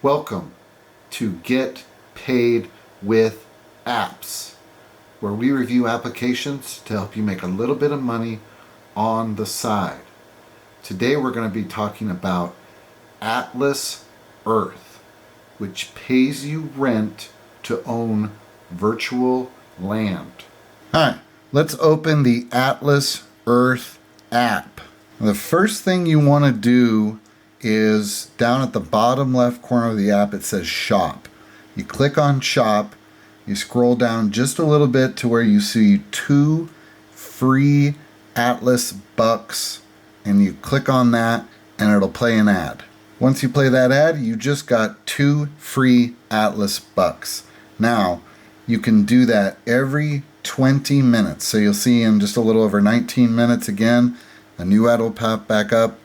Welcome to Get Paid with Apps, where we review applications to help you make a little bit of money on the side. Today we're going to be talking about Atlas Earth, which pays you rent to own virtual land. Alright, let's open the Atlas Earth app. The first thing you want to do is down at the bottom left corner of the app, it says Shop. You click on Shop, you scroll down just a little bit to where you see 2 free Atlas bucks, and you click on that and it'll play an ad. Once you play that ad, you just got 2 free Atlas bucks. Now, you can do that every 20 minutes. So you'll see in just a little over 19 minutes again, a new ad will pop back up,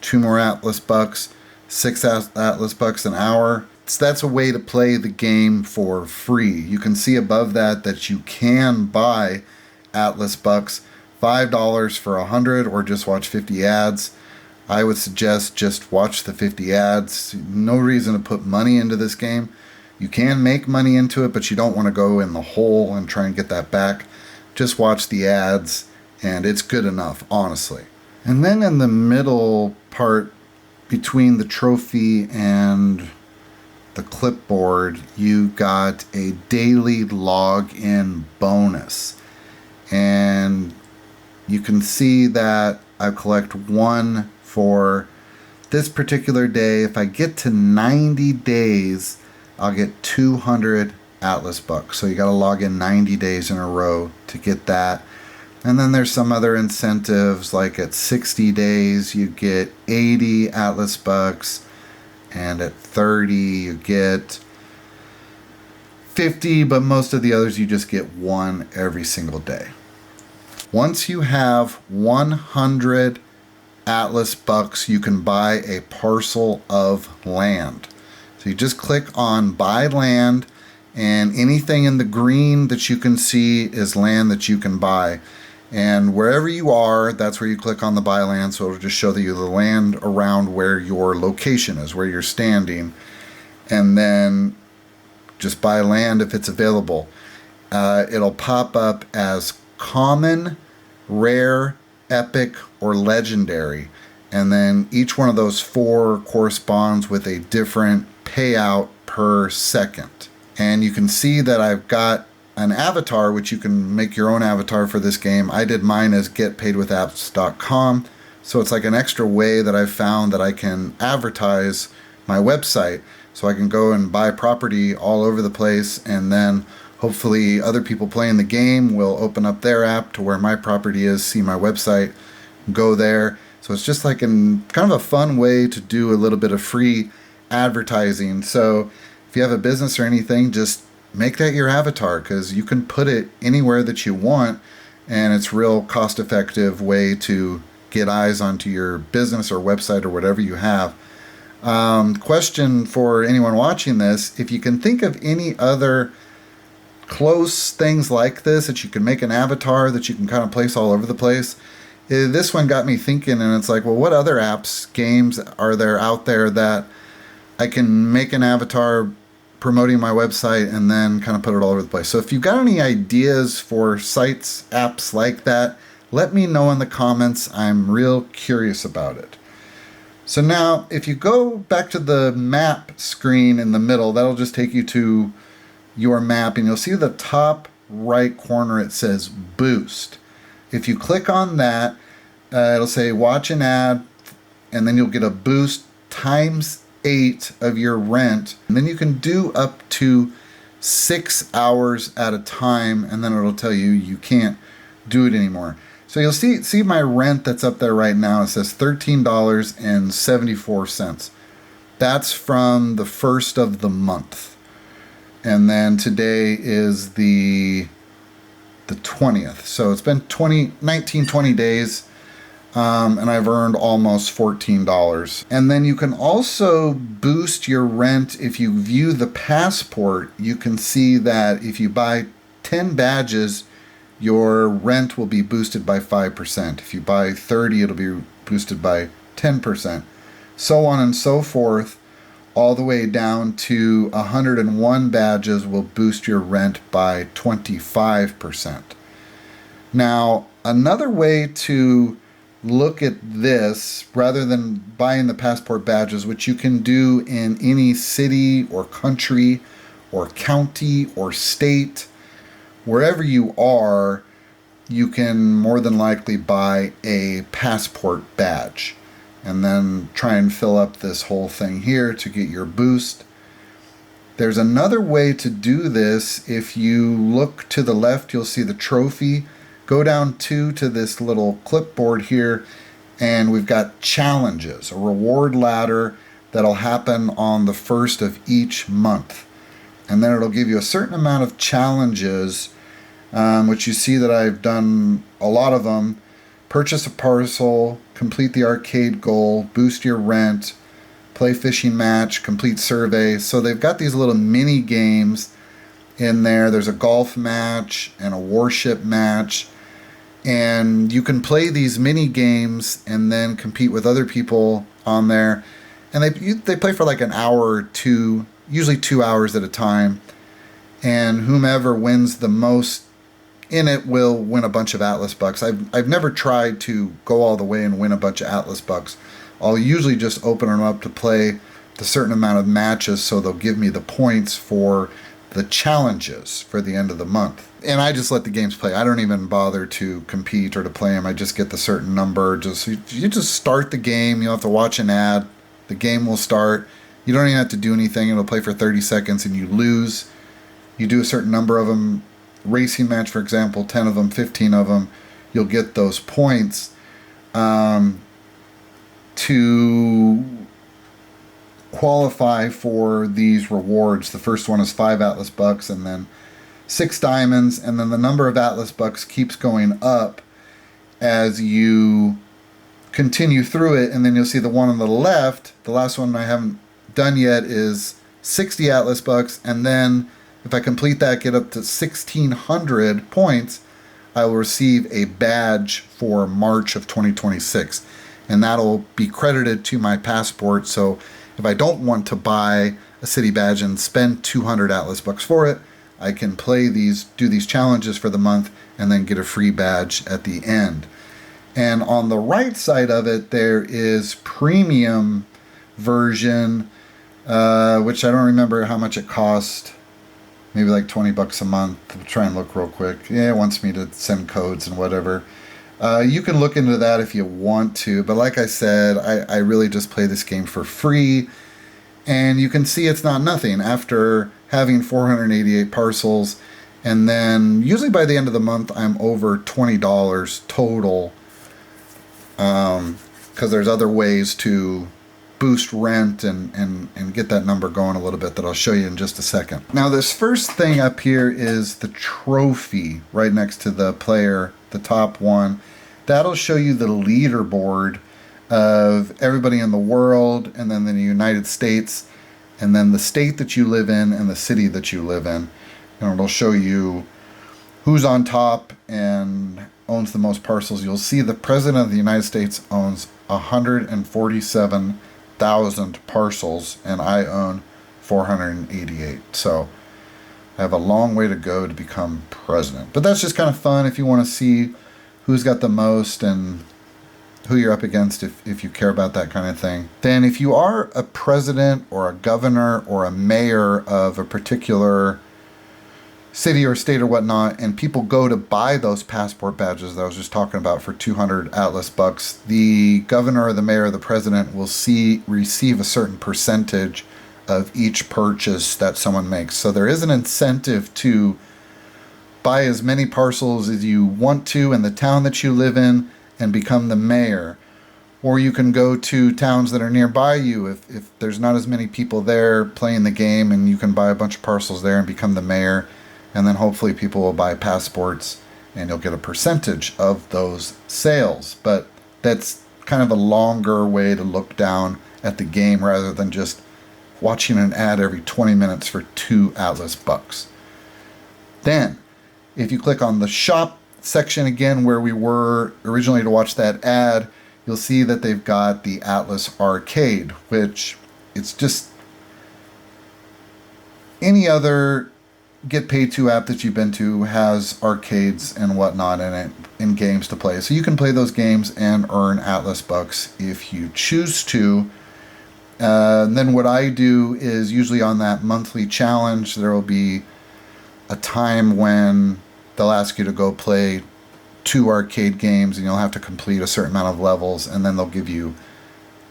2 more Atlas bucks, 6 Atlas bucks an hour. So that's a way to play the game for free. You can see above that you can buy Atlas bucks, $5 for 100, or just watch 50 ads. I would suggest just watch the 50 ads. No reason to put money into this game. You can make money into it, but you don't want to go in the hole and try and get that back. Just watch the ads, and it's good enough, honestly. And then in the middle part between the trophy and the clipboard, you got a daily login bonus. And you can see that I collect 1 for this particular day. If I get to 90 days, I'll get 200 Atlas bucks. So you got to log in 90 days in a row to get that. And then there's some other incentives, like at 60 days you get 80 Atlas bucks, and at 30 you get 50, but most of the others you just get 1 every single day. Once you have 100 Atlas bucks, you can buy a parcel of land. So you just click on buy land, and anything in the green that you can see is land that you can buy. And wherever you are, that's where you click on the buy land, so it'll just show you the land around where your location is, where you're standing. And then just buy land if it's available. It'll pop up as common, rare, epic, or legendary. And then each one of those 4 corresponds with a different payout per second. And you can see that I've got an avatar, which you can make your own avatar for this game. I did mine as getpaidwithapps.com. So it's like an extra way that I've found that I can advertise my website. So I can go and buy property all over the place, and then hopefully other people playing the game will open up their app to where my property is, see my website, go there. So it's just like kind of a fun way to do a little bit of free advertising. So if you have a business or anything, just make that your avatar, because you can put it anywhere that you want, and it's real cost-effective way to get eyes onto your business or website or whatever you have. Question for anyone watching this: if you can think of any other close things like this that you can make an avatar that you can kind of place all over the place. This one got me thinking, and it's like, well, what other apps, games are there out there that I can make an avatar promoting my website and then kind of put it all over the place? So if you've got any ideas for sites, apps like that, let me know in the comments. I'm real curious about it. So now, if you go back to the map screen in the middle, that'll just take you to your map, and you'll see the top right corner, it says Boost. If you click on that, it'll say watch an ad, and then you'll get a boost times 8 of your rent, and then you can do up to 6 hours at a time, and then it'll tell you you can't do it anymore. So you'll see my rent that's up there right now. It says $13.74. That's from the 1st of the month, and then today is the 20th. So it's been 20 days. And I've earned almost $14. And then you can also boost your rent. If you view the passport, you can see that if you buy 10 badges, your rent will be boosted by 5%. If you buy 30, it'll be boosted by 10%. So on and so forth, all the way down to 101 badges will boost your rent by 25%. Now, another way to look at this, rather than buying the passport badges, which you can do in any city or country or county or state, wherever you are, you can more than likely buy a passport badge and then try and fill up this whole thing here to get your boost. There's another way to do this. If you look to the left, you'll see the trophy. Go down to this little clipboard here, and we've got challenges, a reward ladder that'll happen on the first of each month. And then it'll give you a certain amount of challenges, which you see that I've done a lot of them. Purchase a parcel, complete the arcade goal, boost your rent, play fishing match, complete survey. So they've got these little mini games in there. There's a golf match and a warship match. And you can play these mini games and then compete with other people on there. And they play for like an hour or two, usually 2 hours at a time. And whomever wins the most in it will win a bunch of Atlas bucks. I've never tried to go all the way and win a bunch of Atlas bucks. I'll usually just open them up to play the certain amount of matches, so they'll give me the points for the challenges for the end of the month. And I just let the games play. I don't even bother to compete or to play them. I just get the certain number. You just start the game. You don't have to watch an ad. The game will start. You don't even have to do anything. It'll play for 30 seconds and you lose. You do a certain number of them. Racing match, for example, 10 of them, 15 of them. You'll get those points to qualify for these rewards. The first one is 5 Atlas bucks and then 6 diamonds, and then the number of Atlas bucks keeps going up as you continue through it. And then you'll see the one on the left, the last one I haven't done yet, is 60 Atlas bucks, and then if I complete that, get up to 1,600 points, I will receive a badge for March of 2026. And that'll be credited to my passport. So if I don't want to buy a city badge and spend 200 Atlas bucks for it, I can do these challenges for the month, and then get a free badge at the end. And on the right side of it, there is premium version, which I don't remember how much it cost. Maybe like 20 bucks a month. I'll try and look real quick. Yeah, it wants me to send codes and whatever. You can look into that if you want to. But like I said, I really just play this game for free. And you can see it's not nothing. After having 488 parcels, and then usually by the end of the month, I'm over $20 total. Because there's other ways to boost rent and get that number going a little bit that I'll show you in just a second. Now this first thing up here is the trophy right next to the player, the top one. That'll show you the leaderboard of everybody in the world, and then the United States, and then the state that you live in and the city that you live in. And it'll show you who's on top and owns the most parcels. You'll see the President of the United States owns 147,000 parcels, and I own 488. So I have a long way to go to become president. But that's just kind of fun if you want to see who's got the most and who you're up against, if you care about that kind of thing. Then if you are a president or a governor or a mayor of a particular city or state or whatnot, and people go to buy those passport badges that I was just talking about for 200 Atlas bucks, the governor or the mayor or the president will receive a certain percentage of each purchase that someone makes. So there is an incentive to buy as many parcels as you want to in the town that you live in and become the mayor. Or you can go to towns that are nearby you if there's not as many people there playing the game, and you can buy a bunch of parcels there and become the mayor. And then hopefully people will buy passports and you'll get a percentage of those sales. But that's kind of a longer way to look down at the game rather than just watching an ad every 20 minutes for 2 Atlas bucks. Then, if you click on the shop section again where we were originally to watch that ad, you'll see that they've got the Atlas Arcade, which it's just any other get paid to app that you've been to has arcades and whatnot in it, in games to play. So you can play those games and earn Atlas bucks if you choose to. And then what I do is usually on that monthly challenge, there will be a time when they'll ask you to go play 2 arcade games and you'll have to complete a certain amount of levels, and then they'll give you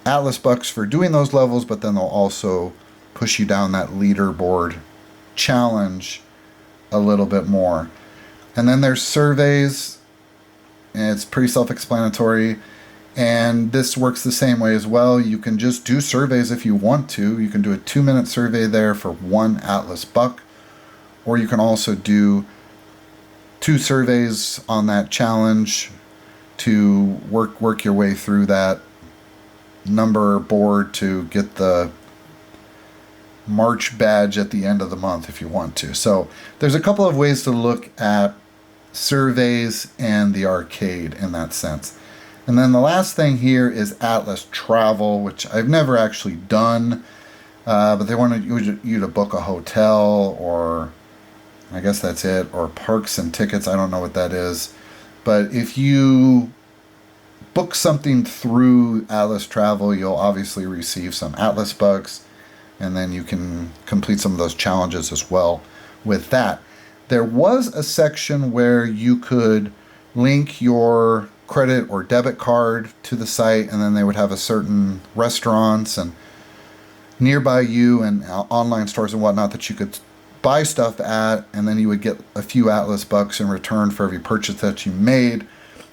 Atlas bucks for doing those levels, but then they'll also push you down that leaderboard challenge a little bit more. And then there's surveys, and it's pretty self-explanatory, and this works the same way as well. You can just do surveys if you want to. You can do a 2-minute survey there for 1 Atlas buck, or you can also do 2 surveys on that challenge to work your way through that number board to get the March badge at the end of the month if you want to. So there's a couple of ways to look at surveys and the arcade in that sense. And then the last thing here is Atlas Travel, which I've never actually done, but they want you to book a hotel, or I guess that's it, or parks and tickets. I don't know what that is. But if you book something through Atlas Travel, you'll obviously receive some Atlas bucks, and then you can complete some of those challenges as well with that. There was a section where you could link your credit or debit card to the site, and then they would have a certain restaurants and nearby you and online stores and whatnot that you could buy stuff at, and then you would get a few Atlas bucks in return for every purchase that you made.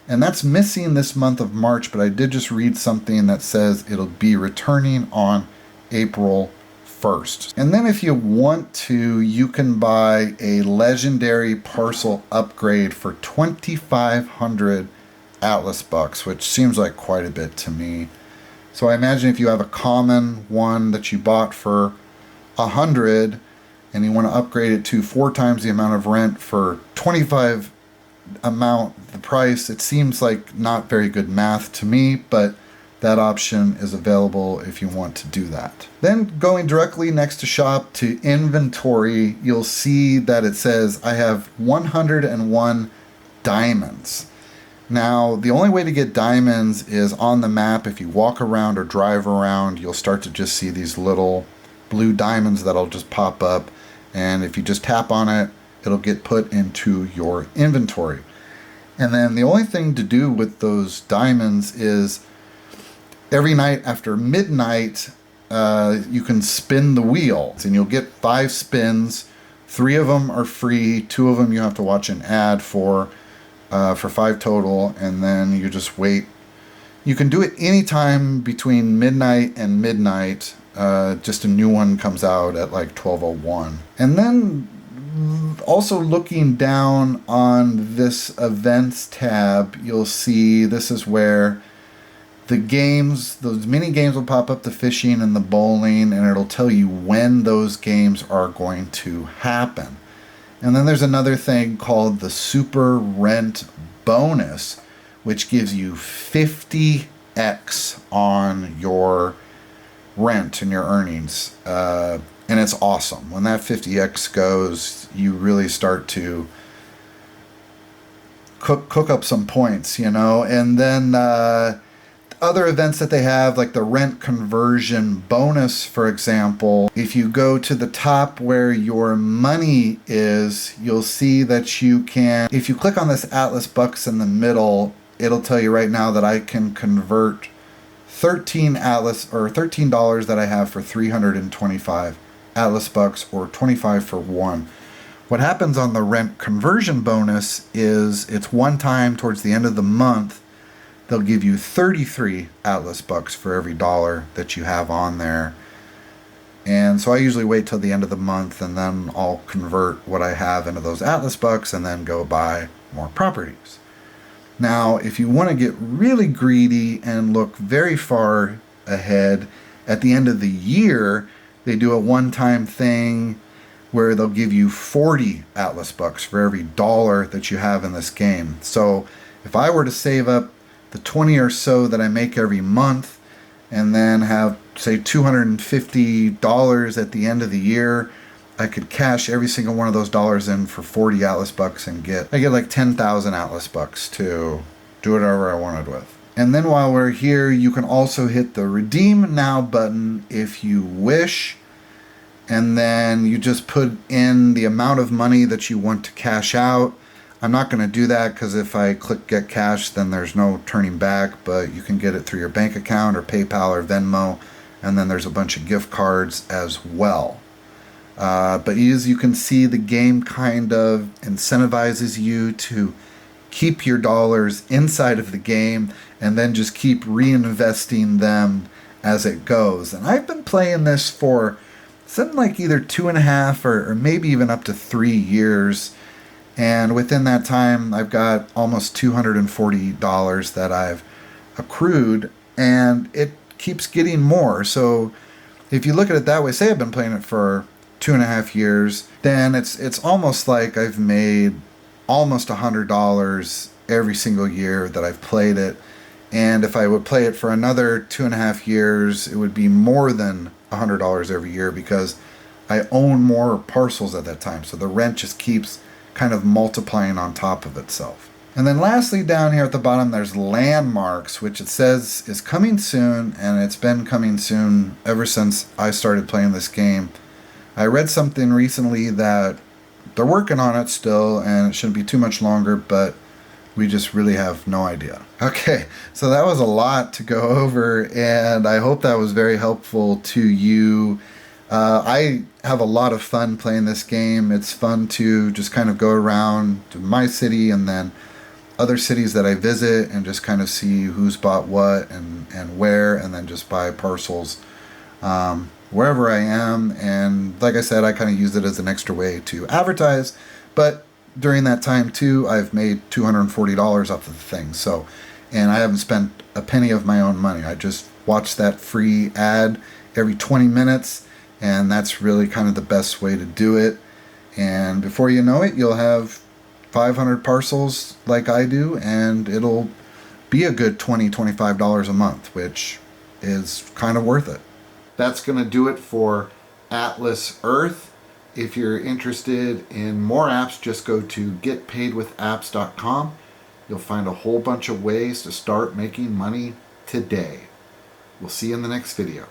And that's missing this month of March, but I did just read something that says it'll be returning on April 1st. And then if you want to, you can buy a legendary parcel upgrade for 2,500 Atlas bucks, which seems like quite a bit to me. So I imagine if you have a common one that you bought for 100 and you want to upgrade it to 4 times the amount of rent for 25 amount the price, it seems like not very good math to me, but that option is available if you want to do that. Then going directly next to shop to inventory, you'll see that it says I have 101 diamonds. Now, the only way to get diamonds is on the map. If you walk around or drive around, you'll start to just see these little blue diamonds that'll just pop up. And if you just tap on it, it'll get put into your inventory. And then the only thing to do with those diamonds is every night after midnight, you can spin the wheel. And you'll get 5 spins. 3 of them are free. 2 of them you have to watch an ad for 5 total, and then you just wait. You can do it anytime between midnight and midnight. Just a new one comes out at like 12:01. And then also looking down on this events tab, you'll see this is where the games, those mini games will pop up, the fishing and the bowling, and it'll tell you when those games are going to happen. And then there's another thing called the Super Rent Bonus, which gives you 50x on your rent and your earnings. And it's awesome. When that 50x goes, you really start to cook up some points, you know. And then other events that they have, like the rent conversion bonus, for example, if you go to the top where your money is, you'll see that you can, if you click on this Atlas bucks in the middle, it'll tell you right now that I can convert 13 Atlas, or $13 that I have for 325 Atlas bucks, or 25 for 1. What happens on the rent conversion bonus is it's one time towards the end of the month. They'll give you 33 Atlas bucks for every dollar that you have on there. And so I usually wait till the end of the month, and then I'll convert what I have into those Atlas bucks and then go buy more properties. Now, if you want to get really greedy and look very far ahead, at the end of the year, they do a one-time thing where they'll give you 40 Atlas bucks for every dollar that you have in this game. So if I were to save up the 20 or so that I make every month, and then have, say, $250 at the end of the year, I could cash every single one of those dollars in for 40 Atlas bucks and I get like 10,000 Atlas bucks to do whatever I wanted with. And then while we're here, you can also hit the redeem now button if you wish. And then you just put in the amount of money that you want to cash out. I'm not going to do that because if I click get cash, then there's no turning back, but you can get it through your bank account or PayPal or Venmo. And then there's a bunch of gift cards as well. But as you can see, the game kind of incentivizes you to keep your dollars inside of the game and then just keep reinvesting them as it goes. And I've been playing this for something like either 2.5 or maybe even up to 3 years. And within that time, I've got almost $240 that I've accrued, and it keeps getting more. So if you look at it that way, say I've been playing it for 2.5 years, then it's almost like I've made almost $100 every single year that I've played it. And if I would play it for another 2.5 years, it would be more than $100 every year because I own more parcels at that time. So the rent just keeps kind of multiplying on top of itself. And then lastly, down here at the bottom, there's landmarks, which it says is coming soon, and it's been coming soon ever since I started playing this game. I read something recently that they're working on it still, and it shouldn't be too much longer, but we just really have no idea. Okay, so that was a lot to go over, and I hope that was very helpful to you. I have a lot of fun playing this game. It's fun to just kind of go around to my city and then other cities that I visit and just kind of see who's bought what and where, and then just buy parcels wherever I am. And like I said, I kind of use it as an extra way to advertise, but during that time too, I've made $240 off of the thing. So, and I haven't spent a penny of my own money. I just watch that free ad every 20 minutes, and that's really kind of the best way to do it. And before you know it, you'll have 500 parcels like I do, and it'll be a good $20, $25 a month, which is kind of worth it. That's going to do it for Atlas Earth. If you're interested in more apps, just go to getpaidwithapps.com. You'll find a whole bunch of ways to start making money today. We'll see you in the next video.